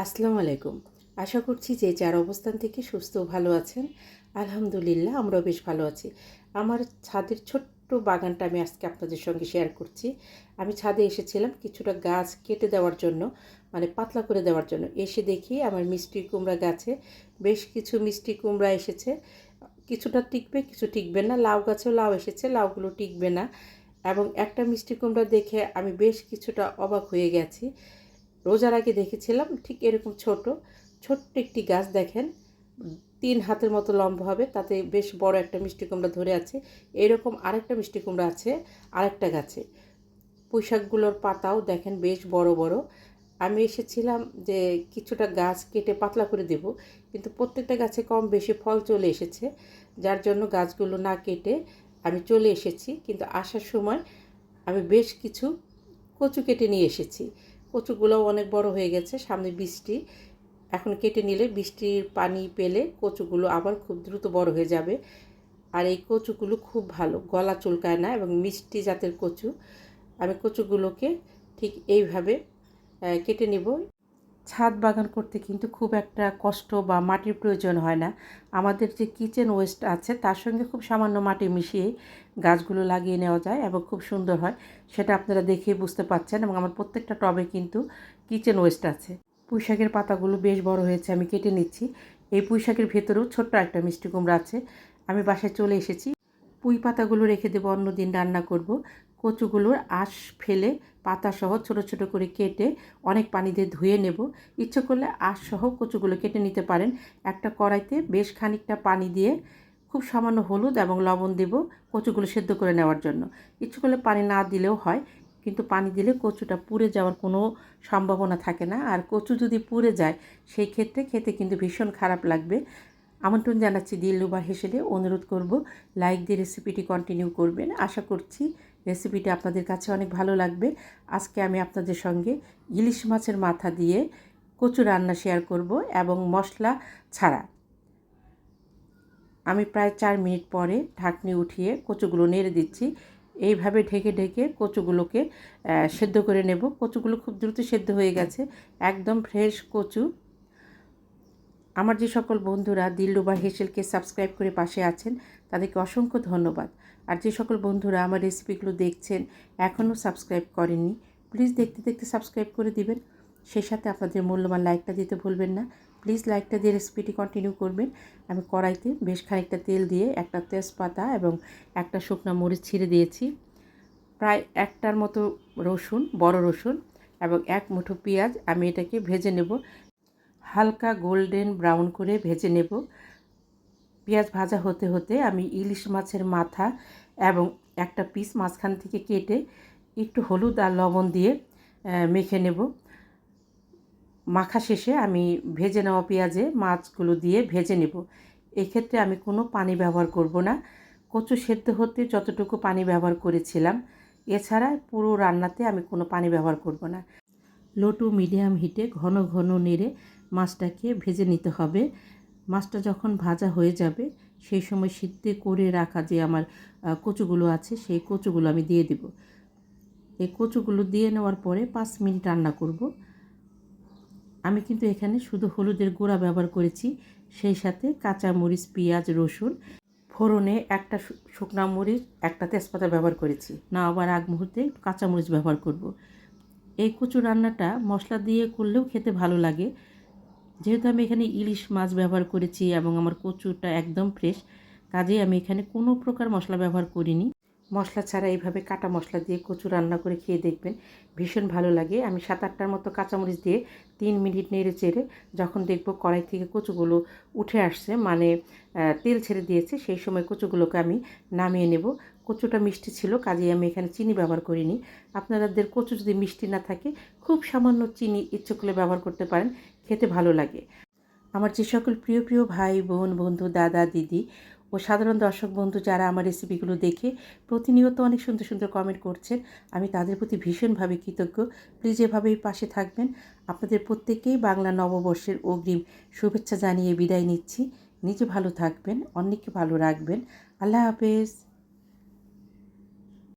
আসসালামু আলাইকুম। আশা করছি যে যার অবস্থান থেকে সুস্থ ও ভালো আছেন। আলহামদুলিল্লাহ আমরাও বেশ ভালো আছি। আমার ছাদের ছোট্ট বাগানটা আমি আজকে আপনাদের সঙ্গে শেয়ার করছি। আমি ছাদে এসেছিলাম কিছুটা গাছ কেটে দেওয়ার জন্য, মানে পাতলা করে দেওয়ার জন্য। এসে দেখি আমার মিষ্টি কুমড়া গাছে বেশ কিছু মিষ্টি কুমড়া এসেছে। কিছুটা টিকবে, কিছু টিকবে না। লাউ গাছেও লাউ এসেছে, লাউগুলো টিকবে না। এবং একটা মিষ্টি কুমড়া দেখে আমি বেশ কিছুটা অবাক হয়ে গেছি। রোজার আগে দেখেছিলাম ঠিক এরকম ছোট্ট একটি গাছ দেখেন, 3 হাতের মতো লম্বা হবে, তাতে বেশ বড় একটা মিষ্টি কুমড়া ধরে আছে। এরকম আরেকটা মিষ্টি কুমড়া আছে আরেকটা গাছে। পুঁইশাকগুলোর পাতাও দেখেন বেশ বড় বড়। আমি এসেছিলাম যে কিছুটা গাছ কেটে পাতলা করে দেব, কিন্তু প্রত্যেকটা গাছে কম বেশি ফল চলে এসেছে, যার জন্য গাছগুলো না কেটে আমি চলে এসেছি। কিন্তু আসার সময় আমি বেশ কিছু কচু কেটে নিয়ে এসেছি। কচুগুলোও অনেক বড় হয়ে গেছে, সামনে বৃষ্টি, এখন কেটে নিলে বৃষ্টির পানি পেলে কচুগুলো আবার খুব দ্রুত বড় হয়ে যাবে। আর এই কচুগুলো খুব ভালো, গলা চুলকায় না এবং মিষ্টি জাতের কচু। আমি কচুগুলোকে ঠিক এইভাবে কেটে নেব। ছাদ বাগান করতে কিন্তু খুব একটা কষ্ট বা মাটির প্রয়োজন হয় না। আমাদের যে কিচেন ওয়েস্ট আছে তার সঙ্গে খুব সামান্য মাটি মিশিয়ে গাছগুলো লাগিয়ে নেওয়া যায় এবং খুব সুন্দর হয়। সেটা আপনারা দেখেই বুঝতে পারছেন। এবং আমার প্রত্যেকটা টবে কিন্তু কিচেন ওয়েস্ট আছে। পুঁইশাকের পাতাগুলো বেশ বড় হয়েছে, আমি কেটে নিচ্ছি। এই পুঁইশাকের ভেতরেও ছোট্ট একটা মিষ্টি কুমড়া আছে। আমি বাসায় চলে এসেছি। পুঁই পাতাগুলো রেখে দেবো, অন্যদিন রান্না করব। কচুগুলোর আঁশ ফেলে পাতাসহ ছোট ছোট করে কেটে অনেক পানি দিয়ে ধুয়ে নেব। ইচ্ছে করলে আঁশসহ কচুগুলো কেটে নিতে পারেন। একটা কড়াইতে বেশ খানিকটা পানি দিয়ে খুব সামান্য হলুদ এবং লবণ দেব কচুগুলো সেদ্ধ করে নেওয়ার জন্য। ইচ্ছে করলে পানি না দিলেও হয়, কিন্তু পানি দিলে কচুটা পুড়ে যাওয়ার কোনো সম্ভাবনা থাকে না। আর কচু যদি পুড়ে যায় সেই ক্ষেত্রে খেতে কিন্তু ভীষণ খারাপ লাগবে। আমন্ত্রণ জানাচ্ছি দিলরুবা হেসেলে। অনুরোধ করব লাইক দিয়ে রেসিপিটি কন্টিনিউ করবেন। আশা করছি রেসিপিটি আপনাদের কাছে অনেক ভালো লাগবে। আজকে আমি আপনাদের সঙ্গে ইলিশ মাছের মাথা দিয়ে কচু রান্না শেয়ার করব এবং মশলা ছাড়া। আমি প্রায় 4 মিনিট পরে ঢাকনি উঠিয়ে কচুগুলো নেড়ে দিচ্ছি। এইভাবে ঢেকে ঢেকে কচুগুলোকে সেদ্ধ করে নেব। কচুগুলো খুব দ্রুত সেদ্ধ হয়ে গেছে, একদম ফ্রেশ কচু। আমার যে সকল বন্ধুরা দিলরুবা হেসেলকে সাবস্ক্রাইব করে পাশে আছেন তাদেরকে অসংখ্য ধন্যবাদ। আর যে সকল বন্ধুরা আমার রেসিপিগুলো দেখছেন এখনও সাবস্ক্রাইব করেননি, প্লিজ দেখতে দেখতে সাবস্ক্রাইব করে দিবেন। সেই সাথে আপনাদের মূল্যবান লাইকটা দিতে ভুলবেন না। প্লিজ লাইকটা দিয়ে রেসিপিটি কন্টিনিউ করবেন। আমি কড়াইতে বেশ খানিকটা তেল দিয়ে একটা তেজপাতা এবং একটা শুকনো মরিচ ছিঁড়ে দিয়েছি, প্রায় একটার মতো রসুন, বড় রসুন এবং এক মুঠো পেঁয়াজ। আমি এটাকে ভেজে নেব, হালকা গোল্ডেন ব্রাউন করে ভেজে নেব। পেঁয়াজ ভাজা হতে হতে আমি ইলিশ মাছের মাথা এবং একটা পিস মাঝখান থেকে কেটে একটু হলুদ আর লবণ দিয়ে মেখে নেব। মাখা শেষে আমি ভেজে নেওয়া পেঁয়াজে মাছগুলো দিয়ে ভেজে নেব। এক্ষেত্রে আমি কোনো পানি ব্যবহার করব না। কচু সেদ্ধ হতে যতটুকু পানি ব্যবহার করেছিলাম, এছাড়া পুরো রান্নাতে আমি কোনো পানি ব্যবহার করব না। লো টু মিডিয়াম হিটে ঘন ঘন নেড়ে মাছটাকে ভেজে নিতে হবে। মাছটা যখন ভাজা হয়ে যাবে সেই সময় সিদ্ধ করে রাখা যে আমার কচুগুলো আছে সেই কচুগুলো আমি দিয়ে দেব। এই কচুগুলো দিয়ে নেওয়ার পরে 5 মিনিট রান্না করব। আমি কিন্তু এখানে শুধু হলুদের গুঁড়া ব্যবহার করেছি, সেই সাথে কাঁচামরিচ, পেঁয়াজ, রসুন, ফোড়নে একটা শুকনা মরিচ, একটা তেজপাতা ব্যবহার করেছি। না আবার আগ মুহূর্তে কাঁচামরিচ ব্যবহার করব। এই কচু রান্নাটা মশলা দিয়ে করলেও খেতে ভালো লাগে। যেহেতু আমি এখানে ইলিশ মাছ ব্যবহার করেছি এবং আমার কচুটা একদম ফ্রেশ, কাজেই আমি এখানে কোনো প্রকার মশলা ব্যবহার করিনি। মশলা ছাড়া এইভাবে কাটা মশলা দিয়ে কচু রান্না করে খেয়ে দেখবেন, ভীষণ ভালো লাগে। আমি 7-8টার মতো কাঁচামরিচ দিয়ে 3 মিনিট নেড়ে চেড়ে যখন দেখব কড়াই থেকে কচুগুলো উঠে আসছে, মানে তেল ছেড়ে দিয়েছে, সেই সময় কচুগুলোকে আমি নামিয়ে নেব। কচুটা মিষ্টি ছিল, কাজেই আমি এখানে চিনি ব্যবহার করিনি। আপনাদের কচু যদি মিষ্টি না থাকে খুব সামান্য চিনি ইচ্ছে করলে ব্যবহার করতে পারেন, খেতে ভালো লাগে। আমার যে সকল প্রিয় প্রিয় ভাই বোন, বন্ধু, দাদা, দিদি ও সাধারণ দর্শক বন্ধু যারা আমার রেসিপিগুলো দেখে প্রতিনিয়ত অনেক সুন্দর সুন্দর কমেন্ট করছেন, আমি তাদের প্রতি ভীষণভাবে কৃতজ্ঞ। প্লিজ এভাবেই পাশে থাকবেন। আপনাদের প্রত্যেককেই বাংলা নববর্ষের অগ্রিম শুভেচ্ছা জানিয়ে বিদায় নিচ্ছি। নিজে ভালো থাকবেন, অন্যকে ভালো রাখবেন। আল্লাহ হাফেজ।